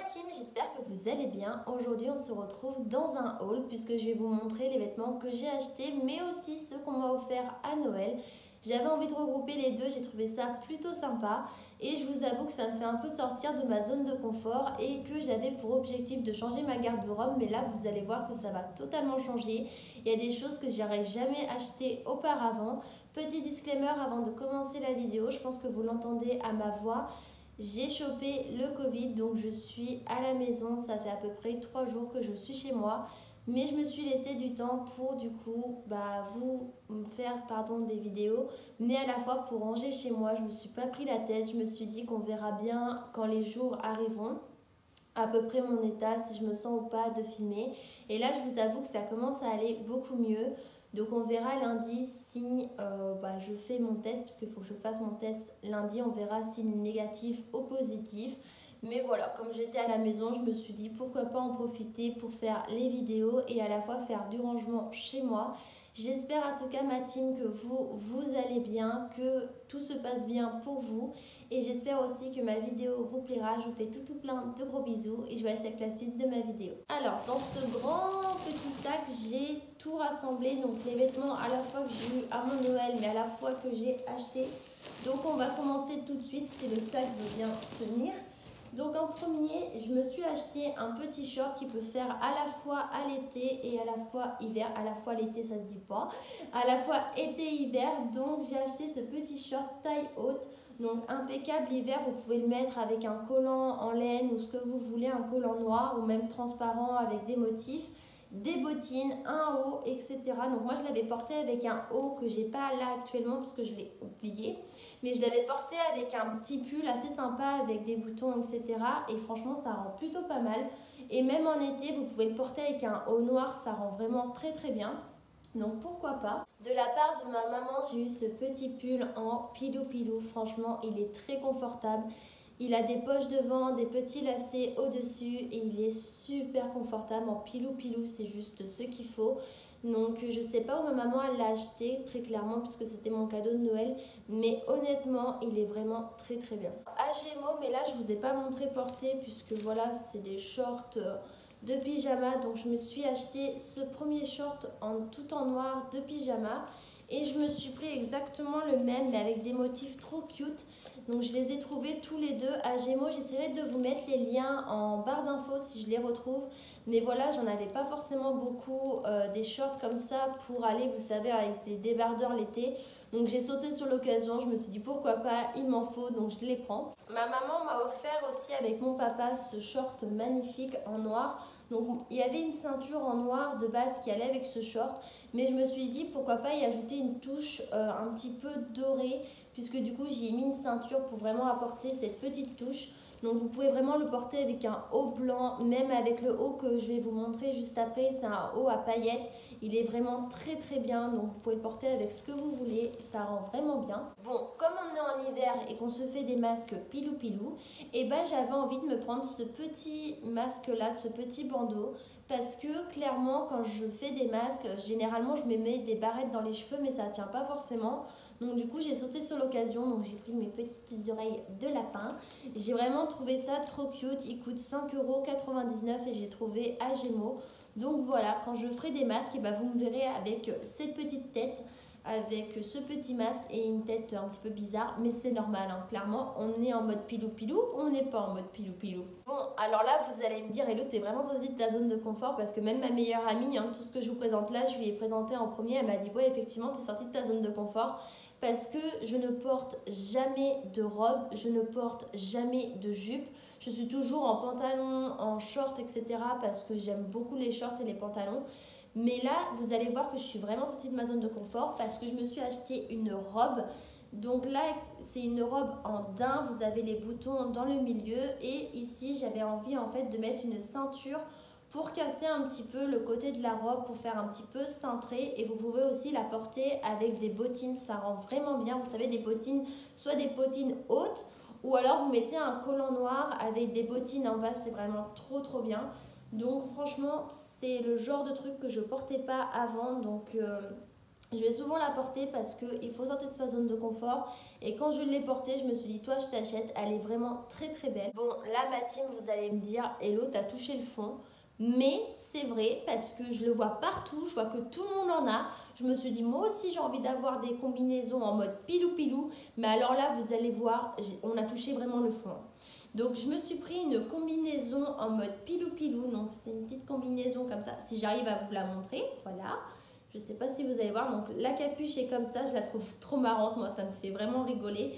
team, j'espère que vous allez bien. Aujourd'hui on se retrouve dans un haul puisque je vais vous montrer les vêtements que j'ai achetés mais aussi ceux qu'on m'a offert à Noël. J'avais envie de regrouper les deux, j'ai trouvé ça plutôt sympa et je vous avoue que ça me fait un peu sortir de ma zone de confort et que j'avais pour objectif de changer ma garde-robe, mais là vous allez voir que ça va totalement changer. Il y a des choses que j'aurais jamais achetées auparavant. Petit disclaimer avant de commencer la vidéo, je pense que vous l'entendez à ma voix. J'ai chopé le Covid, donc je suis à la maison, ça fait à peu près 3 jours que je suis chez moi. Mais je me suis laissé du temps pour du coup vous faire des vidéos, mais à la fois pour ranger chez moi. Je me suis pas pris la tête, je me suis dit qu'on verra bien quand les jours arriveront à peu près mon état, si je me sens ou pas de filmer. Et là je vous avoue que ça commence à aller beaucoup mieux. Donc on verra lundi si je fais mon test, puisqu'il faut que je fasse mon test lundi, on verra s'il est négatif ou positif. Mais voilà, comme j'étais à la maison, je me suis dit pourquoi pas en profiter pour faire les vidéos et à la fois faire du rangement chez moi. J'espère en tout cas ma team que vous allez bien, que tout se passe bien pour vous. Et j'espère aussi que ma vidéo vous plaira. Je vous fais tout plein de gros bisous et je vous laisse avec la suite de ma vidéo. Alors dans ce grand petit sac, j'ai tout rassemblé. Donc les vêtements à la fois que j'ai eu à mon Noël mais à la fois que j'ai acheté. Donc on va commencer tout de suite si le sac veut bien tenir. Donc en premier, je me suis acheté un petit short qui peut faire à la fois à l'été et à la fois hiver. À la fois l'été, ça se dit pas. À la fois été-hiver. Donc j'ai acheté ce petit short taille haute. Donc impeccable l'hiver, vous pouvez le mettre avec un collant en laine ou ce que vous voulez, un collant noir ou même transparent avec des motifs. Des bottines, un haut, etc. Donc moi je l'avais porté avec un haut que j'ai pas là actuellement puisque je l'ai oublié. Mais je l'avais porté avec un petit pull assez sympa avec des boutons, etc. Et franchement ça rend plutôt pas mal. Et même en été vous pouvez le porter avec un haut noir, ça rend vraiment très bien. Donc pourquoi pas. De la part de ma maman, j'ai eu ce petit pull en pilou. Franchement il est très confortable. Il a des poches devant, des petits lacets au-dessus et il est super confortable en pilou, c'est juste ce qu'il faut. Donc je sais pas où ma maman elle l'a acheté très clairement puisque c'était mon cadeau de Noël, mais honnêtement il est vraiment très bien. À Gémeaux, mais là je vous ai pas montré porter puisque voilà c'est des shorts de pyjama, donc je me suis acheté ce premier short tout en noir de pyjama. Et je me suis pris exactement le même mais avec des motifs trop cute. Donc je les ai trouvés tous les deux à Gémeaux. J'essaierai de vous mettre les liens en barre d'infos si je les retrouve. Mais voilà, j'en avais pas forcément beaucoup des shorts comme ça pour aller, vous savez, avec des débardeurs l'été. Donc j'ai sauté sur l'occasion, je me suis dit pourquoi pas, il m'en faut, donc je les prends. Ma maman m'a offert aussi avec mon papa ce short magnifique en noir. Donc il y avait une ceinture en noir de base qui allait avec ce short, mais je me suis dit pourquoi pas y ajouter une touche un petit peu dorée, puisque du coup j'y ai mis une ceinture pour vraiment apporter cette petite touche. Donc vous pouvez vraiment le porter avec un haut blanc, même avec le haut que je vais vous montrer juste après, c'est un haut à paillettes. Il est vraiment très bien, donc vous pouvez le porter avec ce que vous voulez, ça rend vraiment bien. Bon, comme on est en hiver et qu'on se fait des masques pilou, et j'avais envie de me prendre ce petit masque là, ce petit bandeau, parce que clairement quand je fais des masques, généralement je me mets des barrettes dans les cheveux mais ça tient pas forcément. Donc du coup j'ai sauté sur l'occasion, donc j'ai pris mes petites oreilles de lapin. J'ai vraiment trouvé ça trop cute, il coûte 5,99 € et j'ai trouvé à Gémeaux. Donc voilà, quand je ferai des masques, vous me verrez avec cette petite tête, avec ce petit masque et une tête un petit peu bizarre, mais c'est normal, hein. Clairement on est en mode pilou, on n'est pas en mode pilou. Bon, alors là vous allez me dire, Hello, t'es vraiment sortie de ta zone de confort, parce que même ma meilleure amie, tout ce que je vous présente là, je lui ai présenté en premier, elle m'a dit ouais effectivement t'es sortie de ta zone de confort, parce que je ne porte jamais de robe, je ne porte jamais de jupe, je suis toujours en pantalon, en short, etc. parce que j'aime beaucoup les shorts et les pantalons. Mais là, vous allez voir que je suis vraiment sortie de ma zone de confort parce que je me suis acheté une robe. Donc là, c'est une robe en daim, vous avez les boutons dans le milieu et ici, j'avais envie en fait de mettre une ceinture pour casser un petit peu le côté de la robe, pour faire un petit peu cintré. Et vous pouvez aussi la porter avec des bottines, ça rend vraiment bien. Vous savez, des bottines, soit des bottines hautes, ou alors vous mettez un collant noir avec des bottines en bas, c'est vraiment trop bien. Donc franchement, c'est le genre de truc que je portais pas avant, donc Je vais souvent la porter parce qu'il faut sortir de sa zone de confort. Et quand je l'ai portée, je me suis dit, toi, je t'achète. Elle est vraiment très très belle. Bon, là, ma team, vous allez me dire, Hello, t'as touché le fond. Mais c'est vrai parce que je le vois partout. Je vois que tout le monde en a. Je me suis dit, moi aussi, j'ai envie d'avoir des combinaisons en mode pilou-pilou. Mais alors là, vous allez voir, on a touché vraiment le fond. Donc, je me suis pris une combinaison en mode pilou-pilou. Donc, c'est une petite combinaison comme ça. Si j'arrive à vous la montrer, voilà. Je ne sais pas si vous allez voir. Donc, la capuche est comme ça. Je la trouve trop marrante. Moi, ça me fait vraiment rigoler.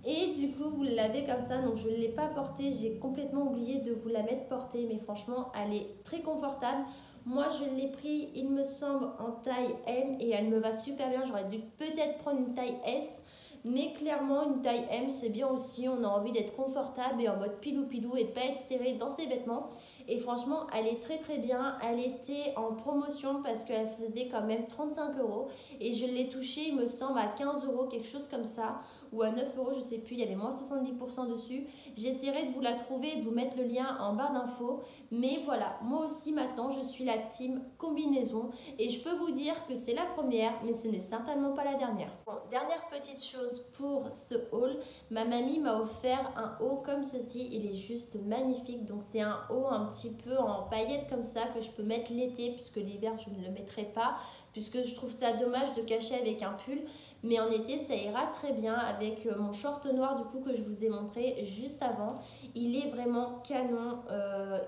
Et du coup, vous l'avez comme ça. Donc, je ne l'ai pas portée. J'ai complètement oublié de vous la mettre portée. Mais franchement, elle est très confortable. Moi, je l'ai pris, il me semble, en taille M. Et elle me va super bien. J'aurais dû peut-être prendre une taille S. Mais clairement, une taille M, c'est bien aussi. On a envie d'être confortable et en mode pilou-pilou et de ne pas être serré dans ses vêtements. Et franchement, elle est très très bien. Elle était en promotion parce qu'elle faisait quand même 35 €. Et je l'ai touchée, il me semble, à 15 €, quelque chose comme ça. Ou à 9 €, je sais plus. Il y avait moins 70% dessus. J'essaierai de vous la trouver et de vous mettre le lien en barre d'infos. Mais voilà, moi aussi maintenant, je suis la team combinaison. Et je peux vous dire que c'est la première, mais ce n'est certainement pas la dernière. Bon, dernière petite chose pour ce haul. Ma mamie m'a offert un haut comme ceci. Il est juste magnifique. Donc c'est un haut un petit peu en paillettes comme ça que je peux mettre l'été puisque l'hiver je ne le mettrai pas puisque je trouve ça dommage de cacher avec un pull. Mais en été, ça ira très bien avec mon short noir du coup que je vous ai montré juste avant. Il est vraiment canon.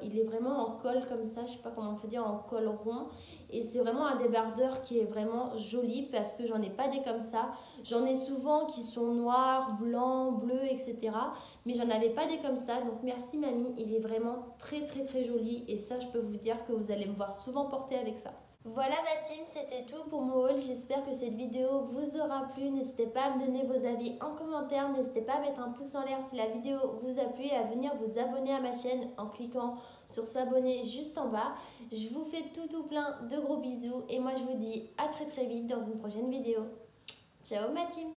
Il est vraiment en col comme ça. Je sais pas comment on peut dire, en col rond. Et c'est vraiment un débardeur qui est vraiment joli parce que j'en ai pas des comme ça. J'en ai souvent qui sont noirs, blancs, bleus, etc. Mais j'en avais pas des comme ça. Donc merci mamie, il est vraiment très très très joli. Et ça, je peux vous dire que vous allez me voir souvent porter avec ça. Voilà ma team, c'était tout pour mon haul. J'espère que cette vidéo vous aura plu. N'hésitez pas à me donner vos avis en commentaire. N'hésitez pas à mettre un pouce en l'air si la vidéo vous a plu et à venir vous abonner à ma chaîne en cliquant sur s'abonner juste en bas. Je vous fais tout plein de gros bisous et moi je vous dis à très vite dans une prochaine vidéo. Ciao ma team!